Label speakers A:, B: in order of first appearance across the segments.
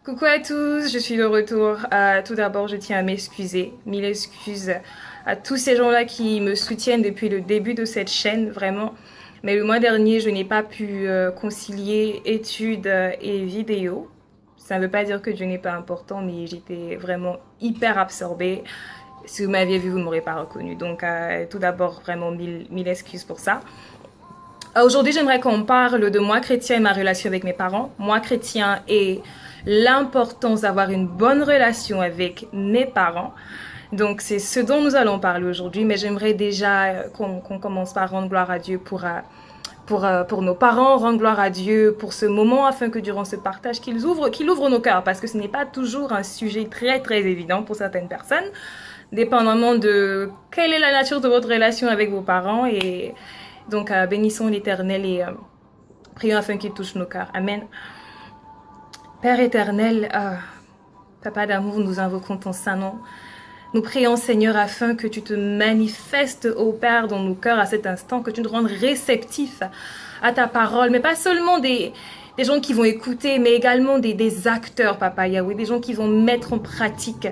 A: Coucou à tous, je suis de retour. Tout d'abord, je tiens à m'excuser, mille excuses à tous ces gens-là qui me soutiennent depuis le début de cette chaîne, vraiment. Mais le mois dernier, je n'ai pas pu concilier études et vidéos. Ça ne veut pas dire que Dieu n'est pas important, mais j'étais vraiment hyper absorbée. Si vous m'aviez vu, vous ne m'aurez pas reconnu. Donc, tout d'abord, vraiment mille excuses pour ça. Aujourd'hui, j'aimerais qu'on parle de moi chrétien et ma relation avec mes parents. Moi chrétien et l'importance d'avoir une bonne relation avec mes parents. Donc, c'est ce dont nous allons parler aujourd'hui. Mais j'aimerais déjà qu'on commence par rendre gloire à Dieu pour nos parents, rendre gloire à Dieu pour ce moment, afin que durant ce partage, qu'il ouvre nos cœurs. Parce que ce n'est pas toujours un sujet très évident pour certaines personnes, dépendamment de quelle est la nature de votre relation avec vos parents. Et donc, bénissons l'Éternel et prions afin qu'il touche nos cœurs. Amen. Père éternel, Papa d'amour, nous invoquons ton saint nom. Nous prions, Seigneur, afin que tu te manifestes, ô Père, dans nos cœurs à cet instant, que tu nous rendes réceptifs à ta parole, mais pas seulement des gens qui vont écouter, mais également des acteurs, Papa Yahweh, des gens qui vont mettre en pratique,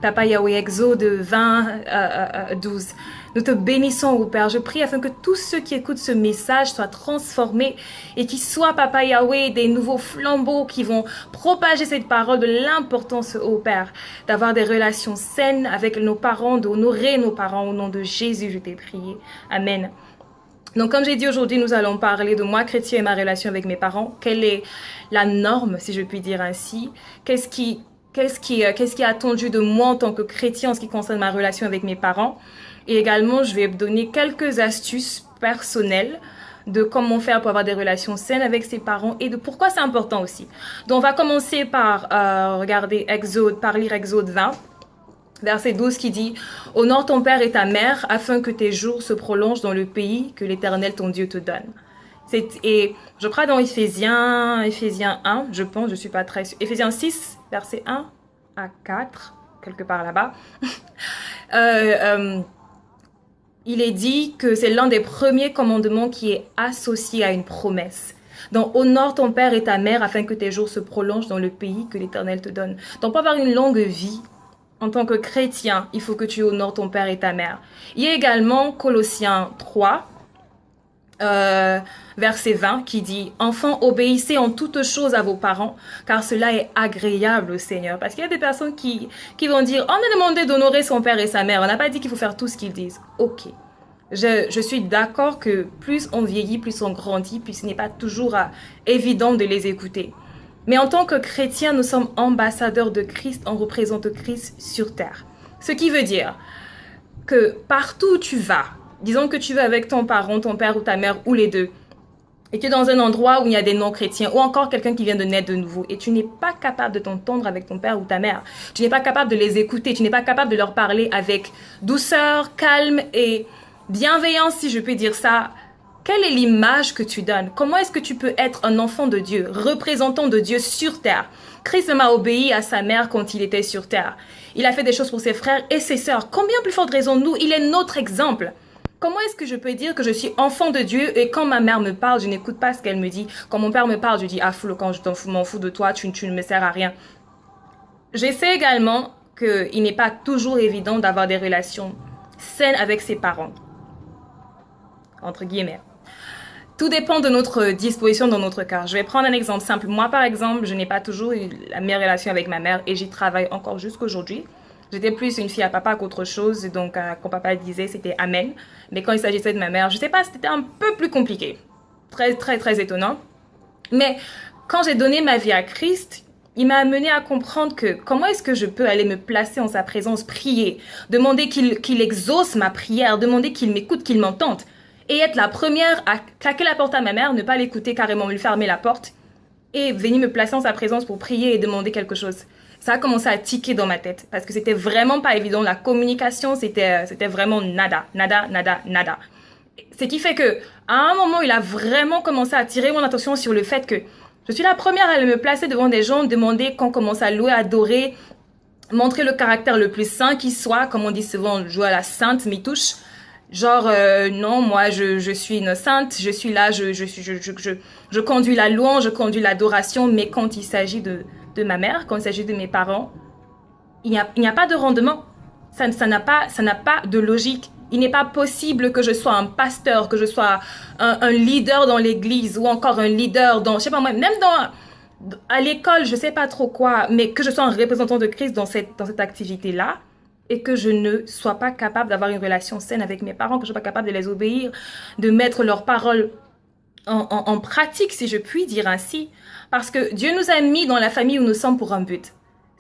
A: Papa Yahweh, Exode 20, 12. Nous te bénissons, ô Père. Je prie afin que tous ceux qui écoutent ce message soient transformés et qu'ils soient, Papa Yahweh, des nouveaux flambeaux qui vont propager cette parole de l'importance, ô Père, d'avoir des relations saines avec nos parents, d'honorer nos parents. Au nom de Jésus, je t'ai prié. Amen. Donc, comme j'ai dit aujourd'hui, nous allons parler de moi, chrétien, et ma relation avec mes parents. Quelle est la norme, si je puis dire ainsi? Qu'est-ce qui est attendu de moi en tant que chrétien en ce qui concerne ma relation avec mes parents? Et également, je vais donner quelques astuces personnelles de comment faire pour avoir des relations saines avec ses parents et de pourquoi c'est important aussi. Donc, on va commencer par lire Exode 20, verset 12 qui dit « Honore ton père et ta mère afin que tes jours se prolongent dans le pays que l'Éternel ton Dieu te donne. » Et je crois dans Éphésiens 1, je pense, je suis pas très sûre. Éphésiens 6, verset 1 à 4, quelque part là-bas. Il est dit que c'est l'un des premiers commandements qui est associé à une promesse. Donc, honore ton père et ta mère afin que tes jours se prolongent dans le pays que l'Éternel te donne. Donc, pour avoir une longue vie, en tant que chrétien, il faut que tu honores ton père et ta mère. Il y a également Colossiens 3, verset 20 qui dit « Enfants, obéissez en toutes choses à vos parents, car cela est agréable au Seigneur. » Parce qu'il y a des personnes qui vont dire « On a demandé d'honorer son père et sa mère, on n'a pas dit qu'il faut faire tout ce qu'ils disent. » Ok, je suis d'accord que plus on vieillit, plus on grandit, puis ce n'est pas toujours évident de les écouter. Mais en tant que chrétiens, nous sommes ambassadeurs de Christ, on représente Christ sur terre. Ce qui veut dire que partout où tu vas, disons que tu vas avec ton parent, ton père ou ta mère, ou les deux, et tu es dans un endroit où il y a des non-chrétiens, ou encore quelqu'un qui vient de naître de nouveau, et tu n'es pas capable de t'entendre avec ton père ou ta mère, tu n'es pas capable de les écouter, tu n'es pas capable de leur parler avec douceur, calme et bienveillance, si je peux dire ça. Quelle est l'image que tu donnes? Comment est-ce que tu peux être un enfant de Dieu, représentant de Dieu sur terre? Christ m'a obéi à sa mère quand il était sur terre. Il a fait des choses pour ses frères et ses sœurs. Combien plus forte raison nous, il est notre exemple. Comment est-ce que je peux dire que je suis enfant de Dieu et quand ma mère me parle, je n'écoute pas ce qu'elle me dit? Quand mon père me parle, je dis « Ah, Flo, quand je m'en fous de toi, tu ne me sers à rien. » Je sais également qu'il n'est pas toujours évident d'avoir des relations saines avec ses parents. Entre guillemets. Tout dépend de notre disposition dans notre cœur. Je vais prendre un exemple simple. Moi, par exemple, je n'ai pas toujours eu la meilleure relation avec ma mère et j'y travaille encore jusqu'aujourd'hui. J'étais plus une fille à papa qu'autre chose, donc quand papa disait, c'était amen. Mais quand il s'agissait de ma mère, je sais pas, c'était un peu plus compliqué. Très étonnant. Mais quand j'ai donné ma vie à Christ, il m'a amené à comprendre que comment est-ce que je peux aller me placer en sa présence, prier, demander qu'il exauce ma prière, demander qu'il m'écoute, qu'il m'entende. Et être la première à claquer la porte à ma mère, ne pas l'écouter carrément, lui fermer la porte et venir me placer en sa présence pour prier et demander quelque chose. Ça a commencé à tiquer dans ma tête parce que c'était vraiment pas évident. La communication, c'était vraiment nada. Ce qui fait que à un moment, il a vraiment commencé à attirer mon attention sur le fait que je suis la première à me placer devant des gens, demander qu'on commence à louer, adorer, montrer le caractère le plus saint qui soit, comme on dit souvent, jouer à la sainte mitouche. Genre, non, moi, je suis une sainte, je suis là, je conduis la louange, je conduis l'adoration, mais quand il s'agit de de ma mère, quand il s'agit de mes parents, il n'y a pas de rendement. Ça n'a pas de logique. Il n'est pas possible que je sois un pasteur, que je sois un leader dans l'église ou encore un leader dans, je sais pas moi, même à l'école, je sais pas trop quoi, mais que je sois un représentant de Christ dans cette activité-là et que je ne sois pas capable d'avoir une relation saine avec mes parents, que je ne sois pas capable de les obéir, de mettre leurs paroles en pratique, si je puis dire ainsi. Parce que Dieu nous a mis dans la famille où nous sommes pour un but.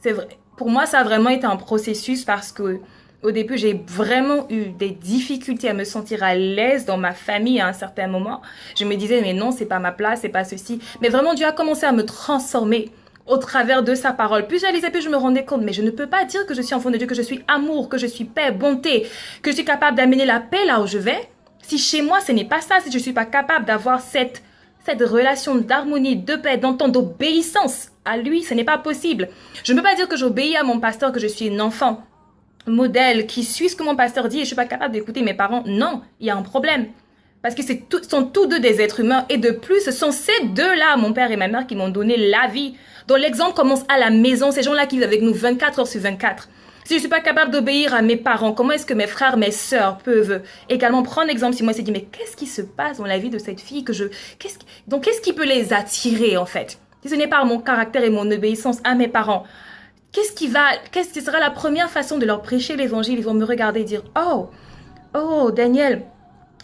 A: C'est vrai. Pour moi, ça a vraiment été un processus parce que au début, j'ai vraiment eu des difficultés à me sentir à l'aise dans ma famille à un certain moment. Je me disais, mais non, c'est pas ma place, c'est pas ceci. Mais vraiment, Dieu a commencé à me transformer au travers de sa parole. Plus je lisais, plus je me rendais compte, mais je ne peux pas dire que je suis enfant de Dieu, que je suis amour, que je suis paix, bonté, que je suis capable d'amener la paix là où je vais. Si chez moi, ce n'est pas ça, si je ne suis pas capable d'avoir cette relation d'harmonie, de paix, d'entente, d'obéissance à lui, ce n'est pas possible. Je ne peux pas dire que j'obéis à mon pasteur, que je suis une enfant modèle qui suit ce que mon pasteur dit et je ne suis pas capable d'écouter mes parents. Non, il y a un problème. Parce que sont tous deux des êtres humains et de plus, ce sont ces deux-là, mon père et ma mère, qui m'ont donné la vie. Donc l'exemple commence à la maison, ces gens-là qui vivent avec nous 24 heures sur 24. Si je ne suis pas capable d'obéir à mes parents, comment est-ce que mes frères, mes sœurs peuvent également prendre exemple si moi c'est dit, mais qu'est-ce qui se passe dans la vie de cette fille donc qu'est-ce qui peut les attirer en fait? Si ce n'est pas mon caractère et mon obéissance à mes parents, qu'est-ce qui sera la première façon de leur prêcher l'évangile? Ils vont me regarder et dire, oh, Daniel,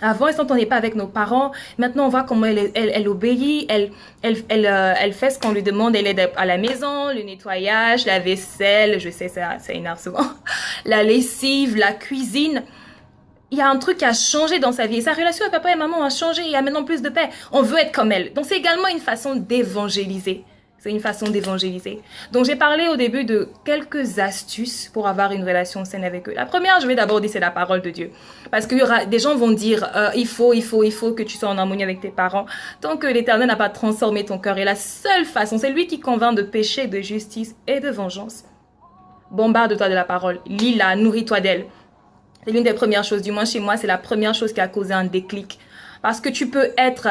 A: avant, elle ne s'entendait pas avec nos parents. Maintenant, on voit comment elle obéit. Elle fait ce qu'on lui demande. Elle aide à la maison, le nettoyage, la vaisselle. Je sais, ça énerve souvent. La lessive, la cuisine. Il y a un truc qui a changé dans sa vie. Et sa relation avec papa et maman a changé. Il y a maintenant plus de paix. On veut être comme elle. Donc, c'est également une façon d'évangéliser. C'est une façon d'évangéliser. Donc, j'ai parlé au début de quelques astuces pour avoir une relation saine avec eux. La première, je vais d'abord dire, c'est la parole de Dieu. Parce que des gens vont dire, il faut que tu sois en harmonie avec tes parents. Tant que l'Éternel n'a pas transformé ton cœur. Et la seule façon, c'est lui qui convainc de péché, de justice et de vengeance. Bombarde-toi de la parole. Lis-la, nourris-toi d'elle. C'est l'une des premières choses. Du moins, chez moi, c'est la première chose qui a causé un déclic. Parce que tu peux être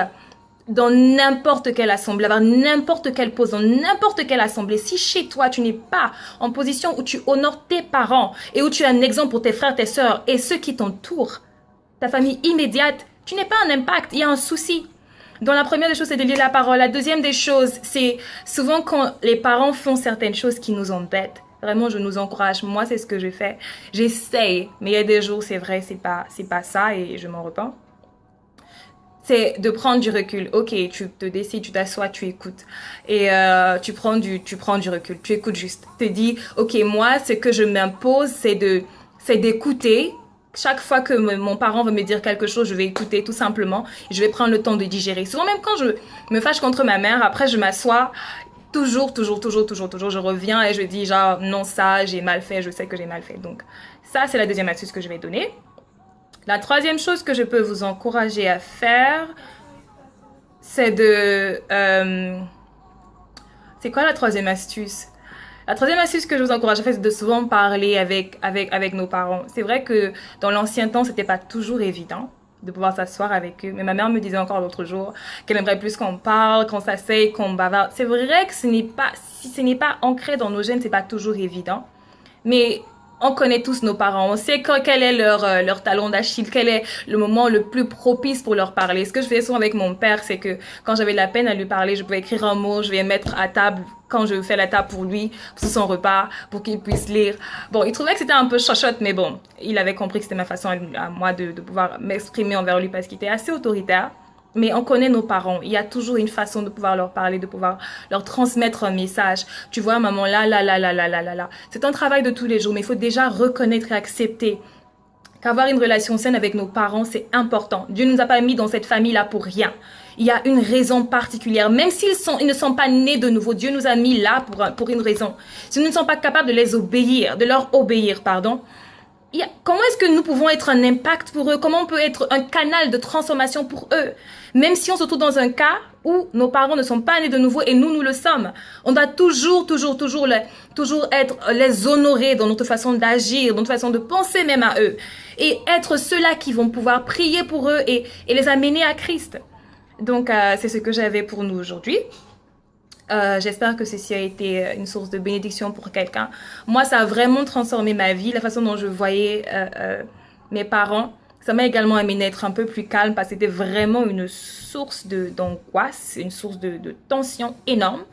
A: dans n'importe quelle assemblée, avoir n'importe quelle pose, dans n'importe quelle assemblée. Si chez toi, tu n'es pas en position où tu honores tes parents et où tu es un exemple pour tes frères, tes sœurs et ceux qui t'entourent, ta famille immédiate, tu n'es pas un impact, il y a un souci. Donc la première des choses, c'est de lire la parole. La deuxième des choses, c'est souvent quand les parents font certaines choses qui nous embêtent. Vraiment, je nous encourage. Moi, c'est ce que je fais. J'essaye, mais il y a des jours, c'est vrai, c'est pas ça et je m'en repens. C'est de prendre du recul. Ok, tu te décides, tu t'assois, tu écoutes. Et tu prends du recul. Tu écoutes juste. Tu te dis, ok, moi, ce que je m'impose, c'est d'écouter. Chaque fois que mon parent veut me dire quelque chose, je vais écouter tout simplement. Je vais prendre le temps de digérer. Souvent, même quand je me fâche contre ma mère, après, je m'assois. Toujours, je reviens et je dis genre, non, ça, j'ai mal fait, je sais que j'ai mal fait. Donc, ça, c'est la deuxième astuce que je vais donner. La troisième chose que je peux vous encourager à faire, c'est de... c'est quoi la troisième astuce? La troisième astuce que je vous encourage à faire, c'est de souvent parler avec nos parents. C'est vrai que dans l'ancien temps, c'était pas toujours évident de pouvoir s'asseoir avec eux. Mais ma mère me disait encore l'autre jour qu'elle aimerait plus qu'on parle, qu'on s'asseye, qu'on bavarde. C'est vrai que si ce n'est pas ancré dans nos gènes, c'est pas toujours évident. Mais on connaît tous nos parents, on sait quel est leur talon d'Achille, quel est le moment le plus propice pour leur parler. Ce que je faisais souvent avec mon père, c'est que quand j'avais de la peine à lui parler, je pouvais écrire un mot, je vais mettre à table quand je fais la table pour lui, pour son repas, pour qu'il puisse lire. Bon, il trouvait que c'était un peu chochotte, mais bon, il avait compris que c'était ma façon à moi de pouvoir m'exprimer envers lui parce qu'il était assez autoritaire. Mais on connaît nos parents. Il y a toujours une façon de pouvoir leur parler, de pouvoir leur transmettre un message. Tu vois, maman, là. C'est un travail de tous les jours, mais il faut déjà reconnaître et accepter qu'avoir une relation saine avec nos parents, c'est important. Dieu ne nous a pas mis dans cette famille-là pour rien. Il y a une raison particulière. Même ils ne sont pas nés de nouveau, Dieu nous a mis là pour une raison. Si nous ne sommes pas capables de leur obéir, comment est-ce que nous pouvons être un impact pour eux? Comment on peut être un canal de transformation pour eux? Même si on se trouve dans un cas où nos parents ne sont pas nés de nouveau et nous le sommes. On doit toujours être les honorer dans notre façon d'agir, dans notre façon de penser même à eux. Et être ceux-là qui vont pouvoir prier pour eux et les amener à Christ. Donc, c'est ce que j'avais pour nous aujourd'hui. J'espère que ceci a été une source de bénédiction pour quelqu'un. Moi, ça a vraiment transformé ma vie, la façon dont je voyais mes parents. Ça m'a également amené à être un peu plus calme parce que c'était vraiment une source d'angoisse, une source de tension énorme.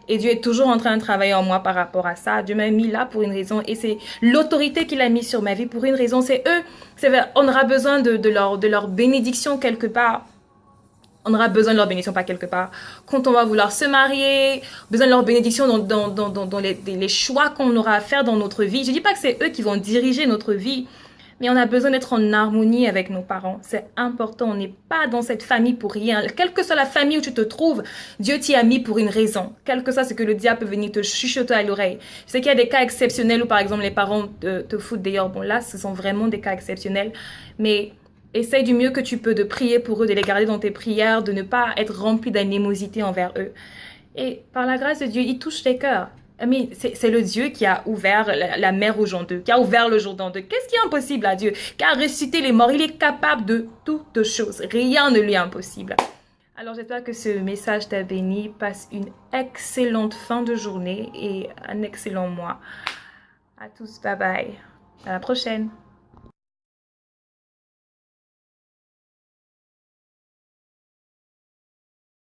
A: Et Dieu est toujours en train de travailler en moi par rapport à ça. Dieu m'a mis là pour une raison et c'est l'autorité qu'il a mis sur ma vie pour une raison. C'est eux. On aura besoin de leur bénédiction quelque part. On aura besoin de leur bénédiction pas quelque part. Quand on va vouloir se marier, besoin de leur bénédiction dans les choix qu'on aura à faire dans notre vie. Je ne dis pas que c'est eux qui vont diriger notre vie, mais on a besoin d'être en harmonie avec nos parents. C'est important. On n'est pas dans cette famille pour rien. Quelle que soit la famille où tu te trouves, Dieu t'y a mis pour une raison. Quel que soit ce que le diable peut venir te chuchoter à l'oreille. Je sais qu'il y a des cas exceptionnels où, par exemple, les parents te foutent d'ailleurs. Bon, là, ce sont vraiment des cas exceptionnels. Mais essaye du mieux que tu peux de prier pour eux, de les garder dans tes prières, de ne pas être rempli d'animosité envers eux. Et par la grâce de Dieu, il touche les cœurs. C'est le Dieu qui a ouvert la mer au Jourdain, qui a ouvert le Jourdain. Qu'est-ce qui est impossible à Dieu? Qui a ressuscité les morts. Il est capable de toutes choses. Rien ne lui est impossible. Alors j'espère que ce message t'a béni. Passe une excellente fin de journée et un excellent mois. À tous, bye bye. À la prochaine.